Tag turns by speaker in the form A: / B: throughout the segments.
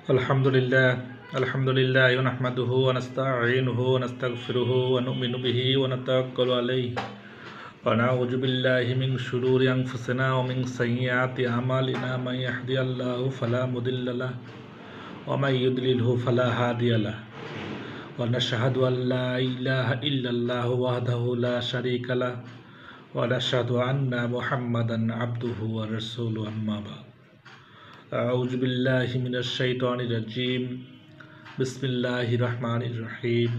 A: अल्हम्दुलिल्लाह नहमदुहु व नस्तईनुहु व नस्तगफिरुहु व नुमिनु बिही व नतवक्कलु अलैहि व नऊज़ु बिल्लाहि मिन शुरूरि अनफुसिना व मिन सय्यिआति अमालिना मन यहदियल्लाहु फला मुदिल्ल लहु व मन युद्लिलहु फला हादिय लहु व नशहदु अन ला इलाहा इल्लल्लाहु वहदहु ला शरीका लहु व नशहदु अन्ना मुहम्मदन अब्दुहु व रसूलुहु अम्मा बाद। अऊज़ु बिल्लाहि मिनश शैतानिर रजीम बिस्मिल्लाहिर रहमानिर रहीम।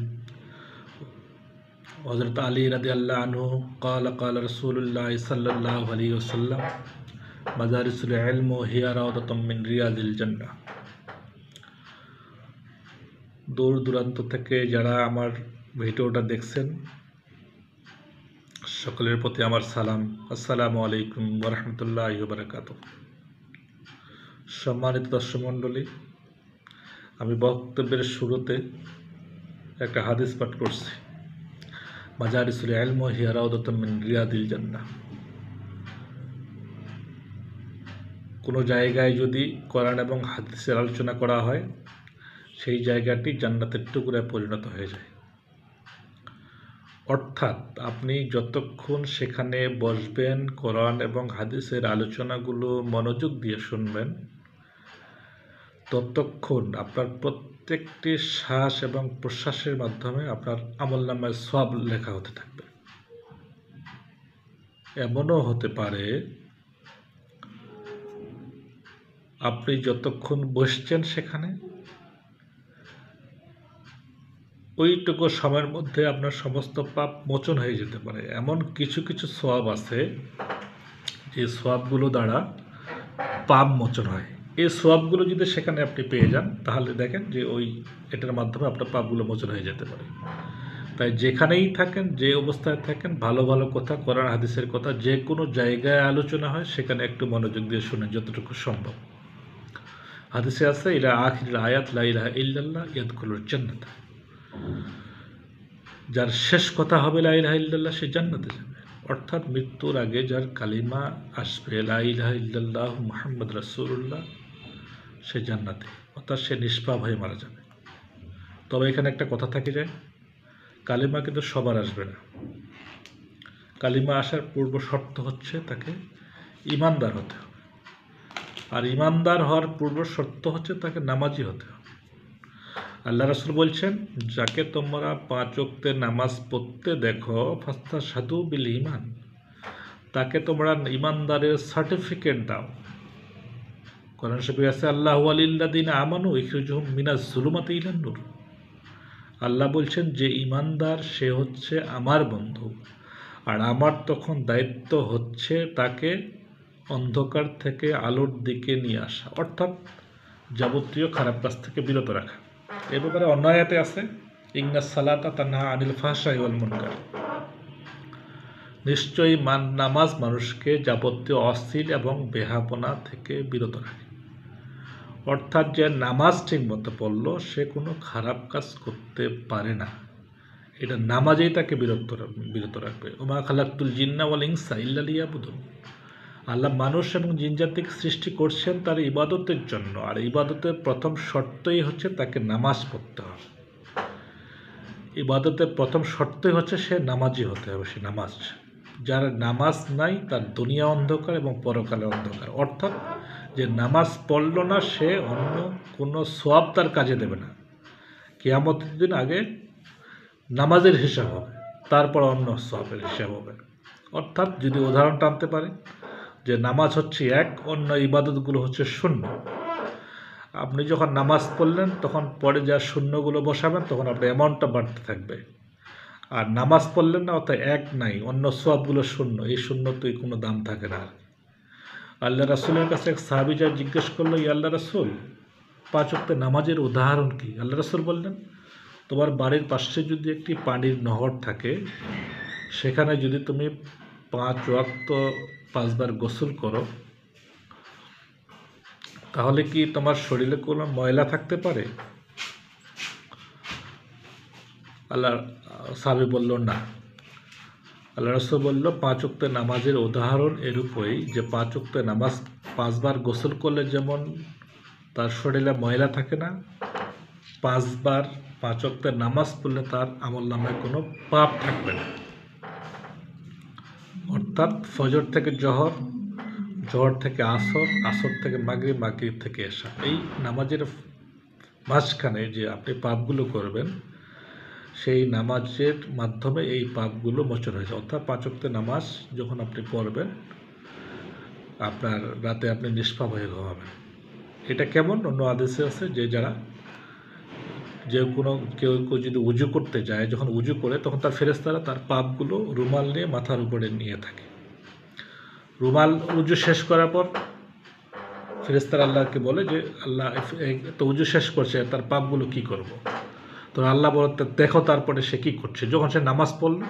A: हज़रत अली रज़ियल्लाहु अन्हु क़ाल रसूलुल्लाह सल्लल्लाहु अलैहि वसल्लम मजारिसुल इल्म हिया रौदतुम मिन रियादिल जन्नाह। দূর দূরান্ত থেকে যারা আমার ভিডিওটা দেখছেন সকলের প্রতি আমার সালাম, আসসালামু আলাইকুম ওয়া রাহমাতুল্লাহি ওয়া বারাকাতুহু। সম্মানিত দর্শক মণ্ডলী, আমি বক্তব্যের শুরুতে একটা হাদিস পাঠ করছি, মাজারিসুল ইলম হিয়া রাউদাতুম মিন রিয়াদিল জান্নাহ। কোনো জায়গায় যদি কোরআন এবং হাদিসের আলোচনা করা হয়, সেই জায়গাটি জান্নাতের টুকরায় পরিণত হয়ে যায়। অর্থাৎ আপনি যতক্ষণ সেখানে বসবেন, কোরআন এবং হাদিসের আলোচনাগুলো মনোযোগ দিয়ে শুনবেন, ততক্ষণ আপনার প্রত্যেকটি শ্বাস এবং প্রশ্বাসের মাধ্যমে আপনার আমলনামায় সওয়াব লেখা হতে থাকবে। এমনও হতে পারে আপনি যতক্ষণ বসছেন সেখানে, ওইটুকু সময়ের মধ্যে আপনার সমস্ত পাপ মোচন হয়ে যেতে পারে। এমন কিছু কিছু সওয়াব আছে যে সওয়াবগুলো দ্বারা পাপ মোচন হয়। এই সওয়াবগুলো যদি সেখানে আপনি পেয়ে যান, তাহলে দেখেন যে এটার মাধ্যমে আপনার পাপগুলো মোচন হয়ে যেতে পারে। তাই যেখানেই থাকেন, যে অবস্থায় থাকেন, ভালো ভালো কথা, কোরআন হাদিসের কথা যে কোনো জায়গায় আলোচনা হয় সেখানে একটু মনোযোগ দিয়ে শুনেন যতটুকু সম্ভব। হাদিসে আছে ইলা আখিরিল আয়াত লা ইলাহা ইল্লাল্লাহ ইয়াদখুলুল জান্নাত। যার শেষ কথা হবে লা ইলাহা ইল্লাল্লাহ সে জান্নাতে যাবে। অর্থাৎ মৃত্যুর আগে যার কালিমা আসবে লা ইলাহা ইল্লাল্লাহ মুহাম্মদ রাসূলুল্লাহ, সে জান্নাতে, অর্থাৎ সে নিষ্পাপ হয়ে মারা যাবে। তবে এখানে একটা কথা থেকে যায়, কালিমা কিন্তু সবার আসবে না। কালিমা আসার পূর্ব শর্ত হচ্ছে তাকে ইমানদার হতে হবে, আর ইমানদার হওয়ার পূর্ব শর্ত হচ্ছে তাকে নামাজি হতে হবে। আল্লাহ রাসূল বলছেন, যাকে তোমরা 5 ওয়াক্তের নামাজ পড়তে দেখো ফাস্তাশহাদু বিল ঈমান, তাকে তোমরা ইমানদারের সার্টিফিকেট দাও। কোরআন শরীফে আছে আল্লাহু ওয়ালিল্লাযিনা আমানু ইখরিজুহুম মিনাজ যুলুমাতি ইলান নূর। আল্লাহ বলছেন যে ইমানদার সে হচ্ছে আমার বন্ধু, আর আমার তখন দায়িত্ব হচ্ছে তাকে অন্ধকার থেকে আলোর দিকে নিয়ে আসা, অর্থাৎ যাবতীয় খারাপ কাজ থেকে বিরত রাখা। এ ব্যাপারে অন্য আয়াতে আছে ইন্নাস সালাতা তানহা আনিল ফাহশাই ওয়াল মুনকার। নিশ্চয়ই নামাজ মানুষকে যাবতীয় অশ্লীল এবং বেহাপনা থেকে বিরত রাখে। অর্থাৎ যে নামাজ ঠিক মতো পড়ল সে কোনো খারাপ কাজ করতে পারে না, এটা নামাজেই তাকে বিরত রাখবে। ওমা খালাকতুল জিন্না ওয়াল ইনসা ইল্লা লিয়াবুদুন। আল্লাহ মানুষ এবং জিনজাতিকে সৃষ্টি করছেন তার ইবাদতের জন্য, আর ইবাদতের প্রথম শর্তই হচ্ছে তাকে নামাজ পড়তে হবে। ইবাদতের প্রথম শর্তই হচ্ছে সে নামাজি হতে হবে, সে নামাজ। যার নামাজ নাই তার দুনিয়া অন্ধকার এবং পরকালে অন্ধকার। অর্থাৎ যে নামাজ পড়ল না সে অন্য কোনো সওয়াব তার কাজে দেবে না। কিয়ামতের দিন আগে নামাজের হিসাব হবে, তারপর অন্য সওয়াবের হিসাব হবে। অর্থাৎ যদি উদাহরণ টানতে পারে যে নামাজ হচ্ছে 1, অন্য ইবাদতগুলো হচ্ছে 0। আপনি যখন নামাজ পড়লেন তখন পরে যা শূন্যগুলো বসাবেন তখন আপনার অ্যামাউন্টটা বাড়তে থাকবে। আর নামাজ পড়লেন না, অর্থাৎ 1 নাই, অন্য সওয়াবগুলো 0, এই 0 তো কোনো দাম থাকে না। আল্লাহ রাসূলের কাছে এক সাহাবী যা জিজ্ঞেস করলো, ইয়া আল্লাহ রাসূল 5 ওয়াক্তের নামাজের উদাহরণ কি? আল্লাহ রাসূল বললেন, তোমার বাড়ির পাশে যদি একটি পানির নহর থাকে, সেখানে যদি তুমি 5 ওয়াক্ত 5 বার গোসল করো, তাহলে কি তোমার শরীরে কোনো ময়লা থাকতে পারে? আল্লাহ সাহাবী বলল না। আল্লাহ রাসূল বলল, 5 ওয়াক্তের নামাজের উদাহরণ এরূপই যে 5 ওয়াক্তের নামাজ 5 বার গোসল করলে যেমন তার শরীরে ময়লা থাকে না, 5 বার 5 ওয়াক্তের নামাজ পড়লে তার আমলনামায় কোনো পাপ থাকবে না। অর্থাৎ ফজর থেকে জহর, জহর থেকে আসর, আসর থেকে মাগরিব, মাগরিব থেকে এশা, এই নামাজের মাঝখানে যে আপনি পাপগুলো করবেন সেই নামাজের মাধ্যমে এই পাপগুলো মোচন হয়েছে। অর্থাৎ 5 ওয়াক্তের নামাজ যখন আপনি পড়বেন আপনার রাতে আপনি নিষ্পাপ হয়ে ঘুমাবেন। এটা কেমন? অন্য হাদিসে আছে যে যারা কেউ যদি উজু করতে যায়, যখন উজু করে তখন তার ফেরেশতারা তার পাপগুলো রুমাল নিয়ে মাথার উপরে নিয়ে থাকে। রুমাল উজু শেষ করার পর ফেরেশতারা আল্লাহকে বলে যে আল্লাহ তো উজু শেষ করছে, তার পাপগুলো কি করব। তো আল্লাহ বলতে দেখো তারপরে সে কী করছে। যখন সে নামাজ পড়লো,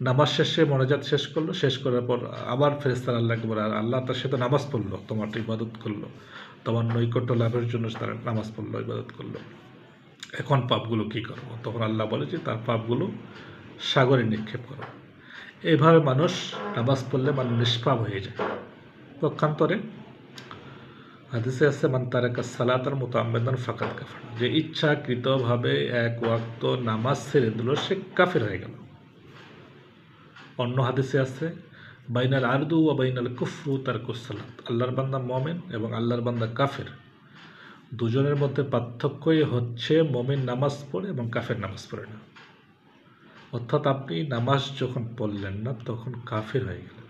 A: নামাজ শেষে মোনাজাত শেষ করলো, শেষ করার পর আবার ফেরেশতারা আল্লাহকে বলে আল্লাহ তার সে তো নামাজ পড়লো, তোমার ইবাদত করলো, তোমার নৈকট্য লাভের জন্য তারা নামাজ পড়লো, ইবাদত করলো, এখন পাপগুলো কী করবো। তখন আল্লাহ বলে যে তার পাপগুলো সাগরে নিক্ষেপ করো। এইভাবে মানুষ নামাজ পড়লে মানুষ নিষ্পাপ হয়ে যায়। পক্ষান্তরে হাদিসে আছে মান তারাকা সালাতার মুতাআম্মিদান ফাকাদ কাফার, যে ইচ্ছাকৃতভাবে এক ওয়াক্ত নামাজ ছেড়ে দিল সে কাফের হয়ে গেল। অন্য হাদিসে আছে বাইনাল আরদু ওয়া বাইনাল কুফরু তারকুস সালাত, আল্লাহর বান্দা মুমিন এবং আল্লাহর বান্দা কাফের, দুজনের মধ্যে পার্থক্যই হচ্ছে মুমিন নামাজ পড়ে এবং কাফের নামাজ পড়ে না। অর্থাৎ আপনি নামাজ যখন পড়লেন না তখন কাফের হয়ে গেলেন।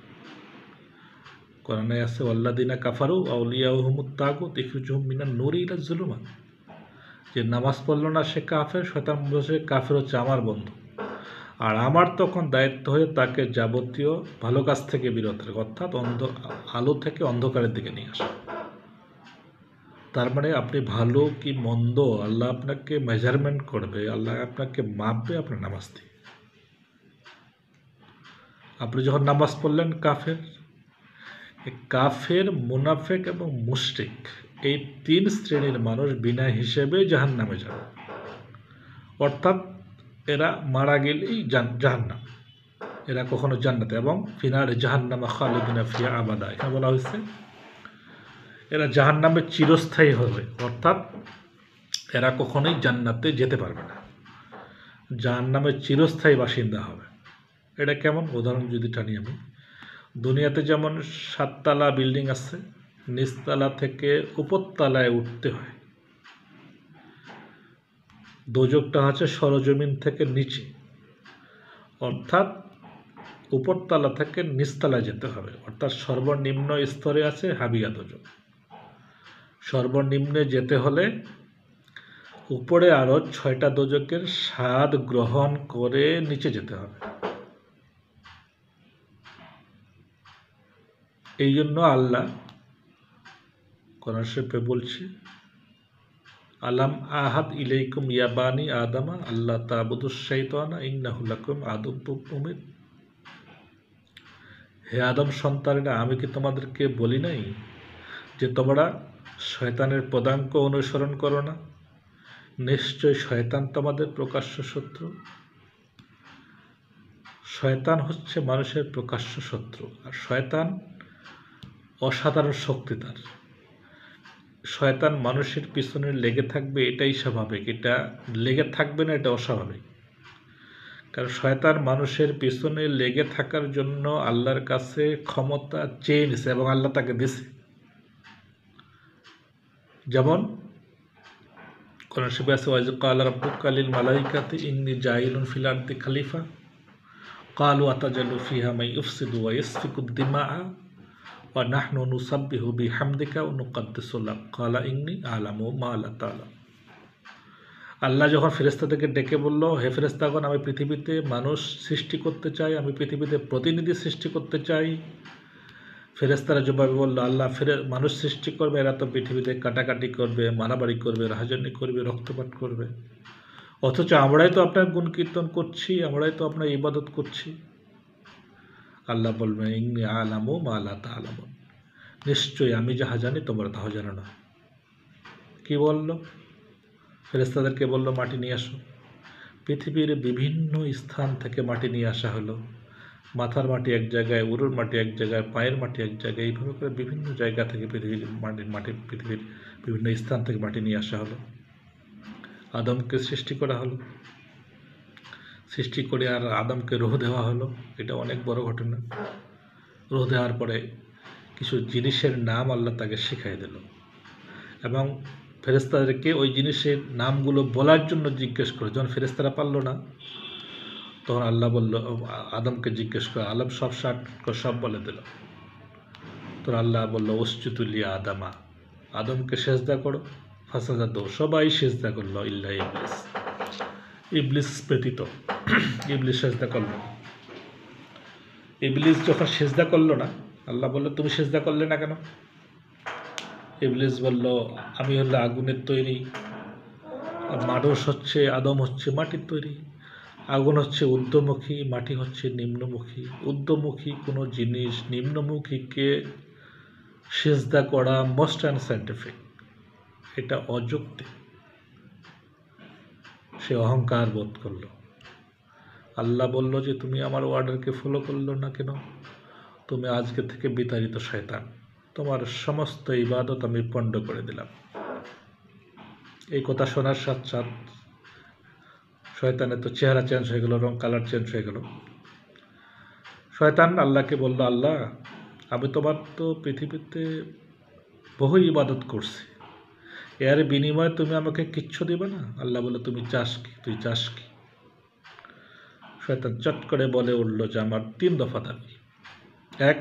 A: কোরআনে আছে ওয়াল্লাযিনা কাফারু আউলিয়াউহুমুত তাগুত ইখরিজুহুম মিনান নূরি ইলা যুলুমাত, যে নামাজ পড়ল না সে কাফের, শয়তান বলছে কাফের হচ্ছে আমার বন্ধু, আর আমার তখন দায়িত্ব হয়ে তাকে যাবতীয় ভালো কাজ থেকে বিরত রাখা, অর্থাৎ আলো থেকে অন্ধকারের দিকে নিয়ে আসা। তার মানে আপনি ভালো কি মন্দ আল্লাহ আপনাকে মেজারমেন্ট করবে, আল্লাহ আপনাকে মাপবে আপনার নামাজ দিয়ে। আপনি যখন নামাজ পড়লেন কাফের, মুনাফিক এবং মুশরিক, এই 3 শ্রেণীর মানুষ বিনা হিসেবে জাহান্নামে যাবে। অর্থাৎ এরা মারা গেলেই জাহান্নাম, এরা কখনো জান্নাতে, এবং ফিনার জাহান্নামা খালিদিনা ফিহা আবাদা, এখানে বলা হয়েছে এরা জাহান্নামে চিরস্থায়ী হবে। অর্থাৎ এরা কখনোই জান্নাতে যেতে পারবে না, জাহান্নামের চিরস্থায়ী বাসিন্দা হবে। এটা কেমন? উদাহরণ যদি টানি আমি, দুনিয়াতে যেমন 7 তলা বিল্ডিং আছে, নিচতলা থেকে উপরতলায় উঠতে হয়। দোজখটা হচ্ছে সরজমিন থেকে নিচে, অর্থাৎ উপরতলা থেকে নিচতলায় যেতে হবে। অর্থাৎ সর্বনিম্ন স্তরে আছে হাবিয়া দোজখ। সর্বনিম্নে যেতে হলে উপরে আরও 6টা দোজখের স্বাদ গ্রহণ করে নিচে যেতে হবে। এই জন্য আল্লাহ কোরআন শরীফে বলছে আলাম আহাদ ইলাইকুম ইয়া বানি আদামা আল্লাহ তা'বুদুশ শাইতানা ইন্নাহু লাকুম আদুব্বুম মুবিন, হে আদম সন্তানেরা, আমি কি তোমাদেরকে বলি নাই যে তোমরা শয়তানের পদাঙ্ক অনুসরণ করো না? নিশ্চয় শয়তান তোমাদের প্রকাশ্য শত্রু। শয়তান হচ্ছে মানুষের প্রকাশ্য শত্রু, আর শয়তান অসাধারণ শক্তি তার। শয়তান মানুষের পিছনে লেগে থাকবে, এটাই স্বাভাবিক, এটা লেগে থাকবে না এটা অস্বাভাবিক। কারণ শয়তান মানুষের পিছনে লেগে থাকার জন্য আল্লাহর কাছে ক্ষমতা চেয়ে নিছে এবং আল্লাহ তাকে দিছে। যেমন কোরআন শরীফে আছে ওয়াইজ ক্বালা রাব্বুকা লিল মালাইকাতি ইন্নী জাইলুন ফিল আরদি খলিফা ক্বালু আতাজালু ফিহা মান ইফসিদু ওয়া ইয়াসফিকুদ দিমাআ ওয়া নাহনু নুসাব্বিহু বিহামদিকা ওয়া নুকদ্দিসু লাক ক্বালা ইন্নী আ'লামু মা লা তা'লামুন। আল্লাহ যখন ফেরেশতাদেরকে ডেকে বলল, হে ফেরেশতাগণ, আমি পৃথিবীতে মানুষ সৃষ্টি করতে চাই, আমি পৃথিবীতে প্রতিনিধি সৃষ্টি করতে চাই। ফেরেশতারা জবাবে বলল, আল্লাহ মানুষ সৃষ্টি করবে, এরা তো পৃথিবীতে কাটাকাটি করবে, মারামারি করবে, রাহাজানি করবে, রক্তপাত করবে, অথচ আমরাই তো আপনার গুণ কীর্তন করছি, আমরাই তো আপনার ইবাদত করছি। আল্লাহ বলবেন ইন্নী আ'লামু মা লা তা'লামুন, নিশ্চয়ই আমি যাহা জানি তোমরা তাহা জানো না। কি বলল? ফেরেশতাদেরকে বলল মাটি নিয়ে আসো। পৃথিবীর বিভিন্ন স্থান থেকে মাটি নিয়ে আসা হলো, মাথার মাটি এক জায়গায়, উরুর মাটি এক জায়গায়, পায়ের মাটি এক জায়গায়, এইভাবে করে বিভিন্ন জায়গা থেকে পৃথিবীর বিভিন্ন স্থান থেকে মাটি নিয়ে আসা হলো। আদমকে সৃষ্টি করা হলো, সৃষ্টি করে আর আদমকে রূহ দেওয়া হলো। এটা অনেক বড় ঘটনা। রূহ দেওয়ার পরে কিছু জিনিসের নাম আল্লাহ তাকে শিখাই দিল, এবং ফেরেশতাদেরকে ওই জিনিসের নামগুলো বলার জন্য জিজ্ঞেস করে। যখন ফেরেশতারা পারল না, তখন আল্লাহ বলল, আদমকে জিজ্ঞেস করে, আলম সব বলে দিল। তখন আল্লাহ বলল, উসজুদুলিয়া আদামা, আদমকে সেজদা করো। ফাসাজাদু, সবাই সেজদা করলো ইল্লা ইবলিস, ইবলিস ব্যতীত। ইবলিস সেজদা করলো। ইবলিস যখন সেজদা করলো না, আল্লাহ বলল, তুমি সেজদা করলে না কেন? ইবলিস বলল, আমি হলো আগুনের তৈরি, মানুষ হচ্ছে, আদম হচ্ছে মাটির তৈরি। আগুন হচ্ছে ঊর্ধ্বমুখী, মাটি হচ্ছে নিম্নমুখী। ঊর্ধ্বমুখী কোনো জিনিস নিম্নমুখীকে সেজদা করা মোস্ট আনসাইন্টিফিক, এটা অযৌক্তিক। সে অহংকার বোধ করলো। আল্লাহ বলল যে, তুমি আমার অর্ডারকে ফলো করলো না কেন? তুমি আজকে থেকে বিতাড়িত শয়তান, তোমার সমস্ত ইবাদত আমি পণ্ড করে দিলাম। এই কথা শোনার সাথে সাথে শয়তানের তো চেহারা চেঞ্জ হয়ে গেল, রং কালার চেঞ্জ হয়ে গেল। শয়তান আল্লাহকে বলল, আল্লাহ, আমি তোমার তো পৃথিবীতে বহু ইবাদত করছি, এর বিনিময়ে তুমি আমাকে কিচ্ছু দিবে না? আল্লাহ বলে, তুমি চাস কি? তুই চাস কি? শয়তান চট করে বলে উঠল যে, আমার 3 দফা দাবি। এক,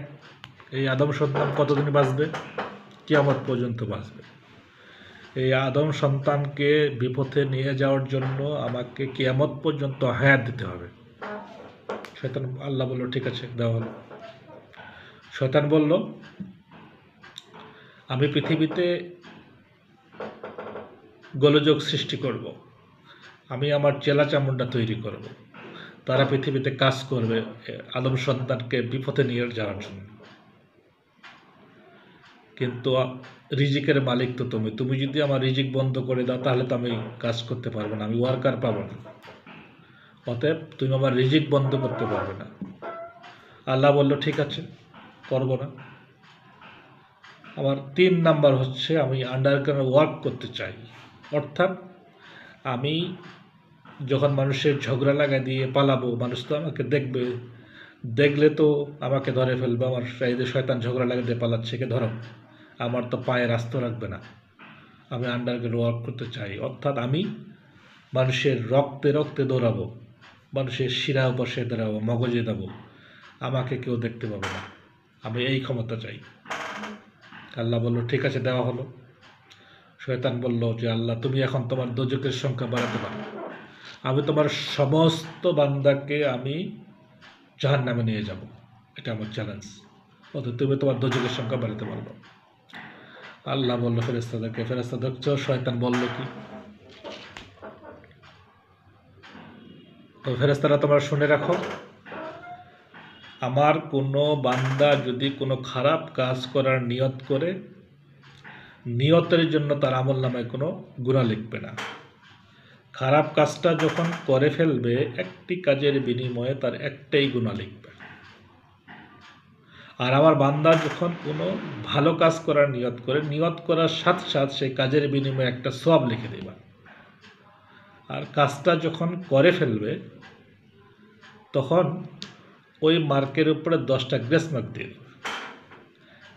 A: এই আদম সন্তান কতদিন বাঁচবে? কিয়ামত পর্যন্ত বাঁচবে। এই আদম সন্তানকে বিপথে নিয়ে যাওয়ার জন্য আমাকে কিয়ামত পর্যন্ত হায়াত দিতে হবে। শয়তান, আল্লাহ বলল, ঠিক আছে, দেওয়া হলো। শয়তান বলল, আমি পৃথিবীতে গোলযোগ সৃষ্টি করব, আমি আমার চেলা চামুন্ডা তৈরি করব, তারা পৃথিবীতে কাজ করবে আদম সন্তানকে বিপথে নিয়ে যাওয়ার জন্য। কিন্তু রিজিকের মালিক তো তুমি যদি আমার রিজিক বন্ধ করে দাও, তাহলে তো আমি কাজ করতে পারবো না, আমি ওয়ার্কার পাবো না। অতএব তুমি আমার রিজিক বন্ধ করতে পারবে না। আল্লাহ বলল, ঠিক আছে, করবো না। আমার 3 নাম্বার হচ্ছে, আমি আন্ডারগ্রাউন্ড ওয়ার্ক করতে চাই। অর্থাৎ আমি যখন মানুষের ঝগড়া লাগা দিয়ে পালাবো, মানুষ তো আমাকে দেখবে, দেখলে তো আমাকে ধরে ফেলবে। আমার এই যে শয়তান ঝগড়া লাগা দিয়ে পালাচ্ছে, কে ধরো, আমার তো পায়ে রাস্তা রাখবে না। আমি আন্ডারগ্রাউন্ড ওয়ার্ক করতে চাই। অর্থাৎ আমি মানুষের রক্তে রক্তে দৌড়াবো, মানুষের শিরা বসে দাঁড়াবো, মগজে দেবো, আমাকে কেউ দেখতে পাবে না। আমি এই ক্ষমতা চাই। আল্লাহ বলল, ঠিক আছে, দেওয়া হলো। শয়তান বলল যে, আল্লাহ, তুমি এখন তোমার দোজকের সংখ্যা বাড়াতে পারো, আমি তোমার সমস্ত বান্দাকে আমি জাহান্নামে নিয়ে যাব, এটা আমার চ্যালেঞ্জ। অর্থাৎ তুমি তোমার দোজকের সংখ্যা বাড়াতে পারবো। আল্লাহ বলল ফেরেশতাদেরকে, ফেরেশতা দেখছো শয়তান বলল কি? তো ফেরেশতারা, তোমরা শুনে রাখো, আমার কোনো বান্দা যদি কোনো খারাপ কাজ করার নিয়ত করে, নিয়তের জন্য তার আমল নামায় কোনো গুনাহ লিখবে না। খারাপ কাজটা যখন করে ফেলবে, একটি কাজের বিনিময়ে তার একটাই গুনাহ লিখবে। আর আমার বান্দা যখন কোনো ভালো কাজ করার নিয়ত করে, নিয়ত করার সাথে সাথে সেই কাজের বিনিময়ে একটা সওয়াব লিখে দেবা। আর কাজটা যখন করে ফেলবে, তখন ওই মার্কের উপরে 10টা গ্রেস মার্ক দিয়ে দেবে।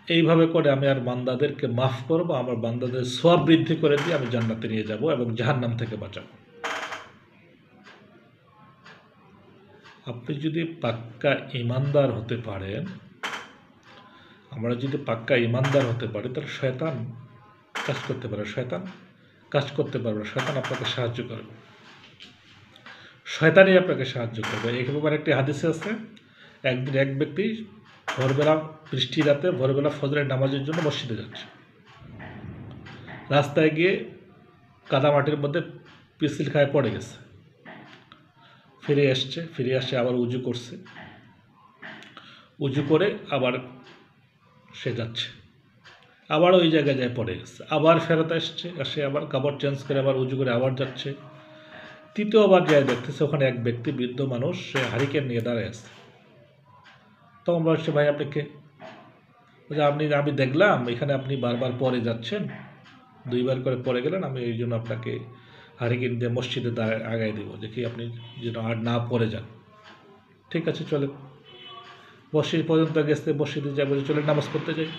A: এইভাবে করে আমি আর বান্দাদেরকে মাফ করব, আমার বান্দাদের সওয়াব বৃদ্ধি করে দিয়ে আমি জান্নাতে নিয়ে যাব এবং জাহান্নাম থেকে বাঁচাবো। আপনি যদি পাক্কা ঈমানদার হতে পারেন, আমরা যদি পাক্কা ঈমানদার হতে পারি, তাহলে শয়তান কাজ করতে পারে, শয়তান কাজ করতে পারবে, শয়তান আপনাকে সাহায্য করবে, শয়তানই আপনাকে সাহায্য করবে। এই ব্যাপারে একটি হাদিসে আছে, একদিন এক ব্যক্তি ভোরবেলা, বৃষ্টি রাতে ভোরবেলা ফজরের নামাজের জন্য মসজিদে যাচ্ছে। রাস্তায় গিয়ে কাদামাটির মধ্যে পিছিল খায় পড়ে গেছে। ফিরে আসছে, আবার উজু করছে, উজু করে আবার সে যাচ্ছে, আবার ওই জায়গায় যায় পড়ে গেছে, আবার ফেরত আসে আবার কাপড় চেঞ্জ করে আবার উজু করে আবার যাচ্ছে। তৃতীয়বার যায় দেখতেছে ওখানে এক ব্যক্তি, বৃদ্ধ মানুষ, সে হারিকেন নিয়ে দাঁড়ায় আছে। তখন বলছে ভাই আপনি কে? বলছে আমি দেখলাম এখানে আপনি বারবার পরে যাচ্ছেন, 2বার করে পরে গেলেন, আমি এই জন্য আপনাকে হারিকেন দিয়ে মসজিদে আগায় দেবো, দেখি আপনি যেন আর না পরে যান। ঠিক আছে চলে, মসজিদ পর্যন্ত গেছে, মসজিদে যা বলছে চলে নামাজ পড়তে যাই।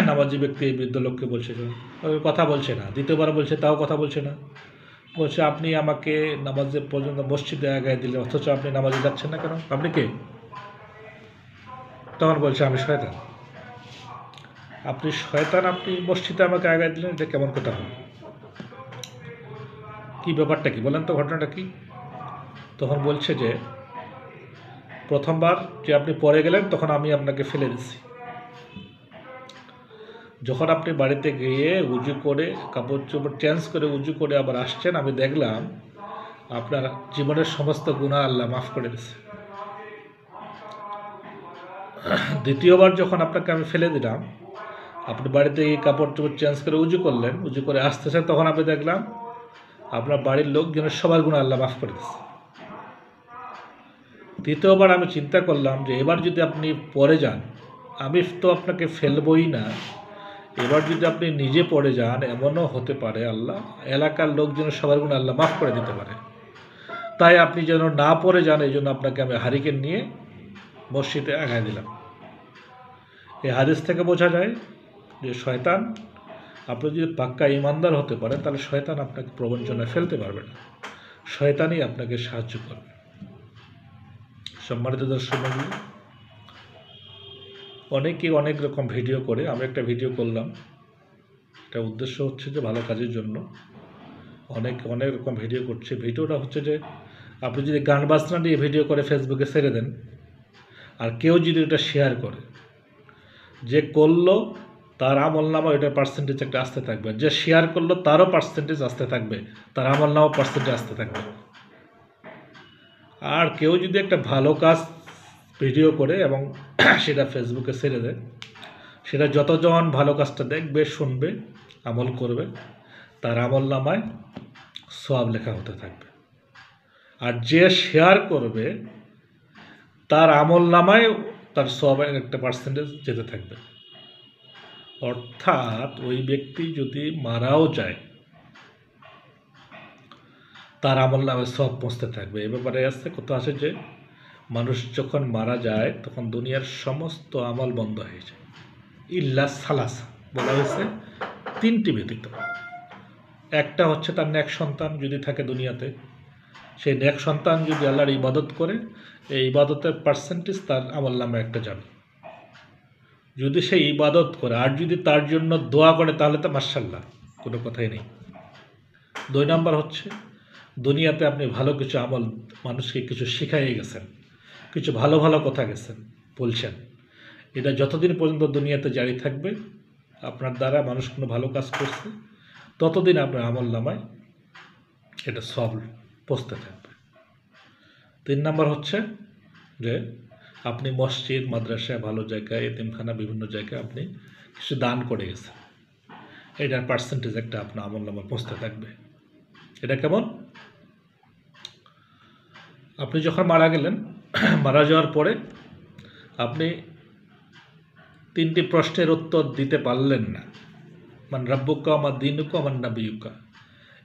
A: নামাজি ব্যক্তি এই বৃদ্ধ লোককে বলছে কথা বলছে না, দ্বিতীয়বার বলছে তাও কথা বলছে না। বলছে আপনি আমাকে নামাজে পর্যন্ত মসজিদে আগায় দিলে, অথচ আপনি নামাজে যাচ্ছেন না কেন? আপনি কে? তখন বলছে আমি শয়তান। আপনি শয়তান, আপনি মসজিদে আমাকে আগায় দিলেন, এটা কেমন কথা হবে? কি ব্যাপারটা কি বলেন তো, ঘটনাটা কি? তখন বলছে যে প্রথমবার যে আপনি পরে গেলেন তখন আমি আপনাকে ফেলে দিচ্ছি, যখন আপনি বাড়িতে গিয়ে উজু করে কাপড় চোপড় চেঞ্জ করে উজু করে আবার আসছেন, আমি দেখলাম আপনার জীবনের সমস্ত গুনাহ আল্লাহ মাফ করে দিয়েছে। দ্বিতীয়বার যখন আপনাকে আমি ফেলে দিলাম, আপনি বাড়িতে গিয়ে কাপড় চোপড় চেঞ্জ করে উজু করলেন, উজু করে আসতেছেন, তখন আমি দেখলাম আপনার বাড়ির লোকজনের সবার গুনাহ আল্লাহ মাফ করে দিয়েছে। তৃতীয়বার আমি চিন্তা করলাম যে এবার যদি আপনি পড়ে যান, আমি তো আপনাকে ফেলবই না, এবার যদি আপনি নিজে পড়ে যান, এমনও হতে পারে আল্লাহ এলাকার লোকজনের সবার গুনাহ আল্লাহ মাফ করে দিতে পারে। তাই আপনি যেন না পড়ে যান, এই জন্য আপনাকে আমি হারিকেন নিয়ে মসজিদে আগায় দিলাম। এই হাদিস থেকে বোঝা যায় যে শয়তান, আপনি যদি পাক্কা ইমানদার হতে পারেন তাহলে শয়তান আপনাকে প্রবঞ্চনায় ফেলতে পারবে না, শয়তানই আপনাকে সাহায্য করবে। সম্মানিত দর্শকমণ্ডলী, অনেকে অনেক রকম ভিডিও করে, আমি একটা ভিডিও করলাম, এটা উদ্দেশ্য হচ্ছে যে ভালো কাজের জন্য। অনেক রকম ভিডিও করছে। ভিডিওটা হচ্ছে যে আপনি যদি গান বাজনা নিয়ে ভিডিও করে ফেসবুকে ছেড়ে দেন, আর কেউ যদি এটা শেয়ার করে, যে করলো তার আমল নামা এটার পার্সেন্টেজ একটা আসতে থাকবে, যে শেয়ার করলো তারও পার্সেন্টেজ আসতে থাকবে, তার আমল নামা পার্সেন্টেজ আসতে থাকবে। আর কেউ যদি একটা ভালো কাজ ভিডিও করে এবং সেটা ফেসবুকে ছেড়ে দেয়, সেটা যতজন ভালো কাজটা দেখবে, শুনবে, আমল করবে, তার আমল নামায় সওয়াব লেখা হতে থাকবে। আর যে শেয়ার করবে তার আমল নামায় তার সওয়াবের একটা পার্সেন্টেজ যেতে থাকবে। অর্থাৎ ওই ব্যক্তি যদি মারাও যায়, তার আমল নামে সওয়াব পৌঁছতে থাকবে। এ ব্যাপারে আছে কথা আছে যে মানুষ যখন মারা যায় তখন দুনিয়ার সমস্ত আমল বন্ধ হয়ে যায়, ইল্লা সালাসা বলা হয়েছে, 3টি ব্যতীত। একটা হচ্ছে তার নেক সন্তান যদি থাকে দুনিয়াতে, সেই নেক সন্তান যদি আল্লাহর ইবাদত করে, এই ইবাদতের পার্সেন্টেজ তার আমল নামে একটা যাবে, যদি সে ইবাদত করে। আর যদি তার জন্য দোয়া করে তাহলে তো মাশাআল্লাহ, কোনো কথাই নেই। 2 নম্বর হচ্ছে দুনিয়াতে আপনি ভালো কিছু আমল, মানুষকে কিছু শিখাইয়ে গেছেন, কিছু ভালো ভালো কথা গেছেন বলছেন, এটা যতদিন পর্যন্ত দুনিয়াতে জারি থাকবে, আপনার দ্বারা মানুষ কোনো ভালো কাজ করছে, ততদিন আপনার আমল নামায় এটা সব পৌঁছতে থাকবে। 3 নম্বর হচ্ছে যে আপনি মসজিদ, মাদ্রাসা, ভালো জায়গায়, এতিমখানা, বিভিন্ন জায়গায় আপনি কিছু দান করে গেছেন, এটার পার্সেন্টেজ একটা আপনার আমল নামায় পৌঁছতে থাকবে। এটা কেমন? আপনি যখন মারা গেলেন, মারা যাওয়ার পরে আপনি 3টি প্রশ্নের উত্তর দিতে পারলেন না, মান রাব্বুকা, আমার দিনুকা, আমার নাবিয়ুকা,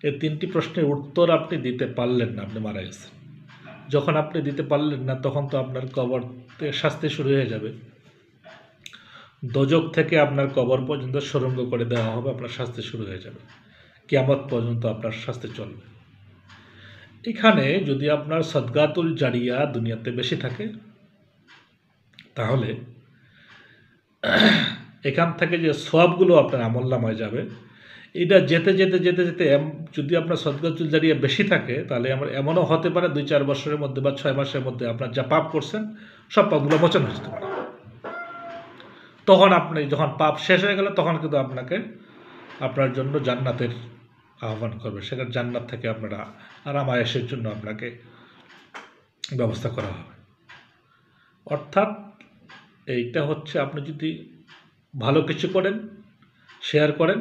A: এই 3টি প্রশ্নের উত্তর আপনি দিতে পারলেন না, আপনি মারা গেছেন। যখন আপনি দিতে পারলেন না, তখন তো আপনার কবর শাস্তি শুরু হয়ে যাবে, দোজক থেকে আপনার কবর পর্যন্ত সুড়ঙ্গ করে দেওয়া হবে, আপনার শাস্তি শুরু হয়ে যাবে, কিয়ামত পর্যন্ত আপনার শাস্তি চলবে। এখানে যদি আপনার সদগাতুল জারিয়া দুনিয়াতে বেশি থাকে, তাহলে এখান থেকে যে সওয়াবগুলো আপনার আমল নামায় যাবে, এটা যেতে যেতে যেতে যেতে যদি আপনার সদগাতুল জারিয়া বেশি থাকে, তাহলে আমার এমনও হতে পারে 2-4 বছরের মধ্যে বা 6 মাসের মধ্যে আপনার যা পাপ করছেন সব পাপগুলো মোচন হয়ে যেতে পারে। তখন আপনি যখন পাপ শেষ হয়ে গেলে, তখন কিন্তু আপনাকে আপনার জন্য জান্নাতের আহ্বান করবে, সেখানে জান্নাত থেকে আপনারা আরাম আয়েশের জন্য আপনাকে ব্যবস্থা করা হবে। অর্থাৎ এইটা হচ্ছে আপনি যদি ভালো কিছু করেন, শেয়ার করেন,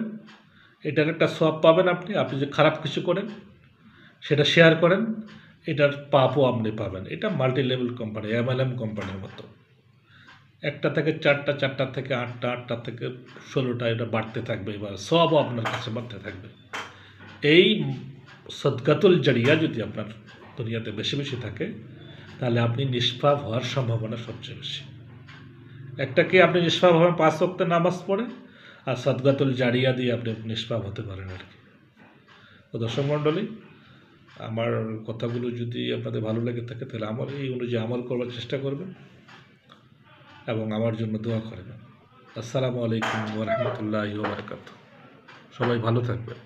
A: এটার একটা সওয়াব পাবেন আপনি। আপনি যদি খারাপ কিছু করেন, সেটা শেয়ার করেন, এটার পাপও আপনি পাবেন। এটা মাল্টি লেভেল কোম্পানি, MLM কোম্পানির মতো। একটা থেকে চারটা, চারটা থেকে আটটা, আটটা থেকে 16টা, এটা বাড়তে থাকবে। এবার সবও আপনার কাছে বাড়তে থাকবে। এই সদকাতুল জারিয়া যদি আপনার দুনিয়াতে বেশি বেশি থাকে, তাহলে আপনি নিষ্পাপ হওয়ার সম্ভাবনা সবচেয়ে বেশি। একটা কি আপনি নিষ্পাপ হবেন 5 ওয়াক্তের নামাজ পড়ে, আর সদকাতুল জারিয়া দিয়ে আপনি নিষ্পাপ হতে পারেন আর কি। তো দর্শক মণ্ডলী, আমার কথাগুলো যদি আপনাদের ভালো লেগে থাকে, তাহলে আমার এই অনুযায়ী আমল করবার চেষ্টা করবেন এবং আমার জন্য দোয়া করবেন। আসসালামু আলাইকুম ওয়া রাহমাতুল্লাহি ওয়া বারাকাতুহু। সবাই ভালো থাকবেন।